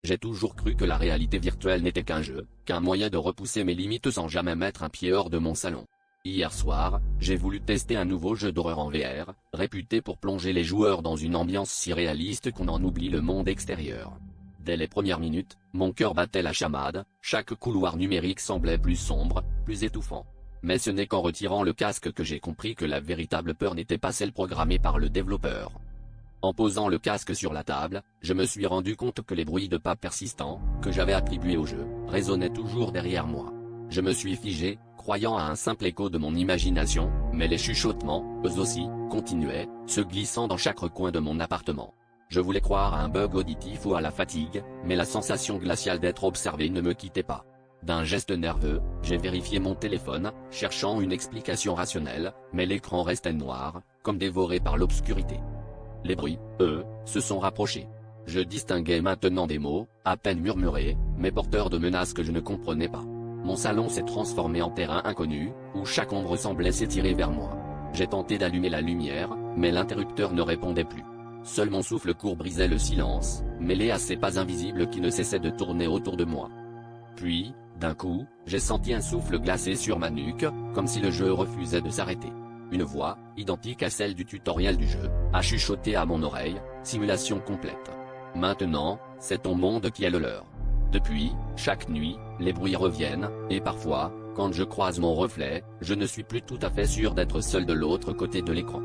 J'ai toujours cru que la réalité virtuelle n'était qu'un jeu, qu'un moyen de repousser mes limites sans jamais mettre un pied hors de mon salon. Hier soir, j'ai voulu tester un nouveau jeu d'horreur en VR, réputé pour plonger les joueurs dans une ambiance si réaliste qu'on en oublie le monde extérieur. Dès les premières minutes, mon cœur battait la chamade, chaque couloir numérique semblait plus sombre, plus étouffant. Mais ce n'est qu'en retirant le casque que j'ai compris que la véritable peur n'était pas celle programmée par le développeur. En posant le casque sur la table, je me suis rendu compte que les bruits de pas persistants, que j'avais attribués au jeu, résonnaient toujours derrière moi. Je me suis figé, croyant à un simple écho de mon imagination, mais les chuchotements, eux aussi, continuaient, se glissant dans chaque recoin de mon appartement. Je voulais croire à un bug auditif ou à la fatigue, mais la sensation glaciale d'être observé ne me quittait pas. D'un geste nerveux, j'ai vérifié mon téléphone, cherchant une explication rationnelle, mais l'écran restait noir, comme dévoré par l'obscurité. Les bruits, eux, se sont rapprochés. Je distinguais maintenant des mots, à peine murmurés, mais porteurs de menaces que je ne comprenais pas. Mon salon s'est transformé en terrain inconnu, où chaque ombre semblait s'étirer vers moi. J'ai tenté d'allumer la lumière, mais l'interrupteur ne répondait plus. Seul mon souffle court brisait le silence, mêlé à ces pas invisibles qui ne cessaient de tourner autour de moi. Puis, d'un coup, j'ai senti un souffle glacé sur ma nuque, comme si le jeu refusait de s'arrêter. Une voix, identique à celle du tutoriel du jeu, a chuchoté à mon oreille, simulation complète. Maintenant, c'est ton monde qui est le leur. Depuis, chaque nuit, les bruits reviennent, et parfois, quand je croise mon reflet, je ne suis plus tout à fait sûr d'être seul de l'autre côté de l'écran.